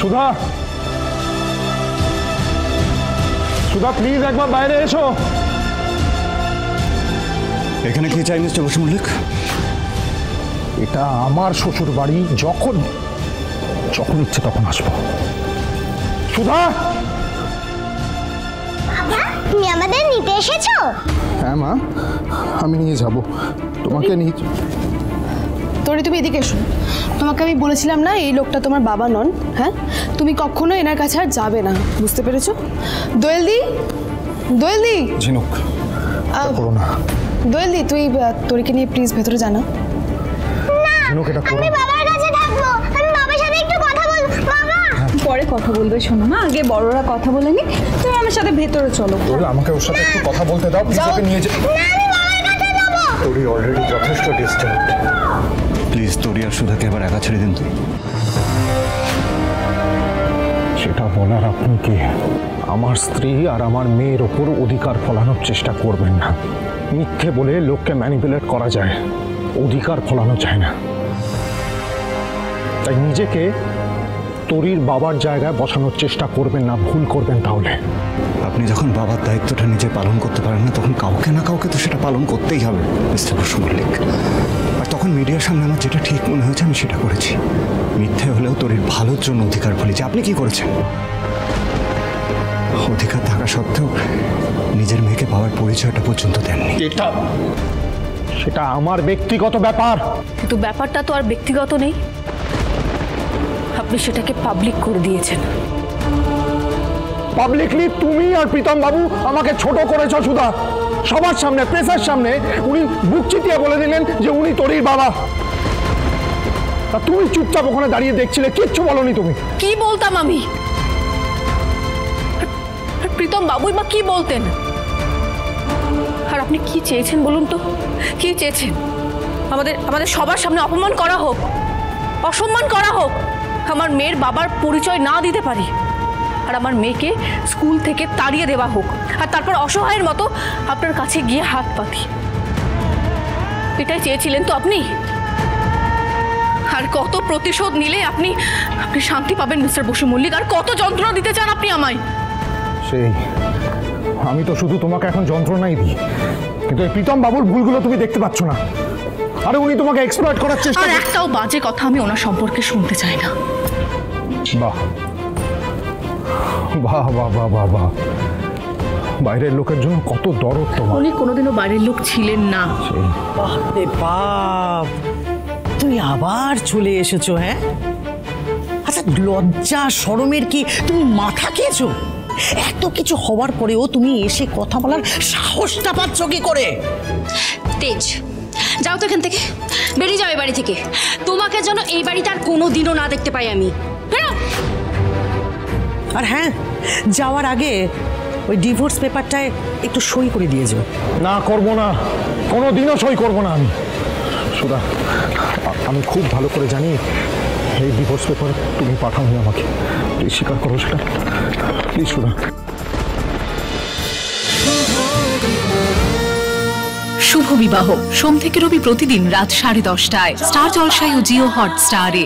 সুধা, সুধা please একবার বাইরে এসো। এখানে কি চাই মিস্টার বসু মল্লিক? এটা আমার শ্বশুর বাড়ি, যখন যখন ইচ্ছে তখন আসবো। সুধা, তুমি আমাদের নিতে এসেছো? হ্যাঁ মা, আমি নিয়ে যাব তোমাকে। নিয়ে তোরে তুমি এদিকে এসো। তোমাকে আমি বলেছিলাম না এই লোকটা তোমার বাবা নন? হ্যাঁ, তুমি কখনো এনার কাছে আর যাবে না, বুঝতে পেরেছো? দোয়েলদি, দোয়েলদি, ঝিনুক করো না। দোয়েলদি তুই তোরিকে নিয়ে প্লিজ ভেতরে জানা। ঝিনুক এটা করো। আমি বাবার কাছে থাকবো, আমি বাবার সাথে একটু কথা বলবো। বাবা পরে কথা বলবে, শোনো মা, আগে বড়রা কথা বলে নি, তুমি আমার সাথে ভেতরে চলো। তোরে আমাকে ওর সাথে একটু কথা বলতে দাও প্লিজ। ওকে নিয়ে যাও। না, আমি বাবার কাছে যাব। তোরে অলরেডি যথেষ্ট ডিস্টার্ব। প্লিজ তোরি আর সুধাকে এবার একা ছেড়ে দিন তো। সেটা বলার আপনি কি? আমার স্ত্রী আর আমার মেয়ের ওপর অধিকার ফলানোর চেষ্টা করবেন না। মিথ্যে বলে লোককে ম্যানিপুলেট করা যায়, অধিকার ফলানো যায় না। তাই নিজেকে তোরির বাবার জায়গায় বসানোর চেষ্টা করবেন না, ভুল করবেন তাহলে। আপনি যখন বাবার দায়িত্বটা নিজে পালন করতে পারেন না, তখন কাউকে না কাউকে তো সেটা পালন করতেই হবে মিস্টার বসু মল্লিক। আর তখন মিডিয়ার সামনে আমার যেটা ঠিক মনে হয়েছে আমি সেটা করেছি। মিথ্যে হলেও তোরির ভালোর জন্য অধিকার বলেছি। আপনি কি করেছেন? অধিকার থাকা সত্ত্বেও নিজের মেয়েকে বাবার পরিচয়টা পর্যন্ত দেননি। সেটা আমার ব্যক্তিগত ব্যাপার। কিন্তু ব্যাপারটা তো আর ব্যক্তিগত নেই, আপনি সেটাকে পাবলিক করে দিয়েছেন। পাবলিকলি তুমি আর প্রীতম বাবু আমাকে ছোট করেছো সুধা। সবার সামনে, প্রেসের সামনে উনি বুক চিতিয়ে বলে দিলেন যে উনি তোরির বাবা। তা তুমি চুপচাপ ওখানে দাঁড়িয়ে দেখছিলে, কিচ্ছু বলনি তুমি। কি বলতাম আমি? আর প্রীতম বাবুই বা কি বলতেন? আর আপনি কি চেয়েছেন বলুন তো? কি চেয়েছেন? আমাদের সবার সামনে অপমান করা হোক, অসম্মান করা হোক, আমার মেয়ের বাবার পরিচয় না দিতে পারি, আর আমার মেয়েকে স্কুল থেকে তাড়িয়ে দেওয়া হোক, আর তারপর অসহায়ের মতো আপনার কাছে গিয়ে হাত পাতি। এটাই চেয়েছিলেন তো আপনি? আর কত প্রতিশোধ নিলে আপনি শান্তি পাবেন মিস্টার বসু মল্লিক? আর কত যন্ত্রণা দিতে চান আপনি আমায়? সেই আমি তো শুধু তোমাকে এখন যন্ত্রণাই দিই, কিন্তু এই প্রীতম বাবুর ভুলগুলো তুমি দেখতে পাচ্ছ না। আরে উনি তোমাকে এক্সপ্লয়েট করার চেষ্টা। আর একটাও বাজে কথা আমি ওনার সম্পর্কে শুনতে চাই না। বাহ বাহ বাহ বাহ বাহ বাহ, বাইরের লোকের জন্য কত দরদ তোমার। উনি কোনোদিনও বাইরের লোক ছিলেন না। বাপরে বাপ, তুমি আবার চলে এসেছো? হ্যাঁ, আচ্ছা লজ্জা শরমের কি তুমি মাথা খেয়েছো? এত কিছু হওয়ার পরেও তুমি এসে কথা বলার সাহসটা পাচ্ছ কি করে? তেজ, যাও তো এখান থেকে, বেরিয়ে যাও এই বাড়ি থেকে। তোমাকে যেন এই বাড়িতে আর কোনোদিনও না দেখতে পাই আমি। আর হ্যাঁ, যাওয়ার আগে ওই ডিভোর্স পেপারটায় একটু সই করে দিয়ে যাও। না, করবো না, কোনোদিনও সই করবো না আমি। সুধা, আমি খুব ভালো করে জানি এই ডিভোর্স পেপার তুমি পাঠাওনি আমাকে। প্লিজ স্বীকার করো সেটা, প্লিজ সুধা। শুভ বিবাহ সোম থেকে রবি প্রতিদিন রাত 10:30টায় স্টার জলসায় ও জিও হটস্টারে।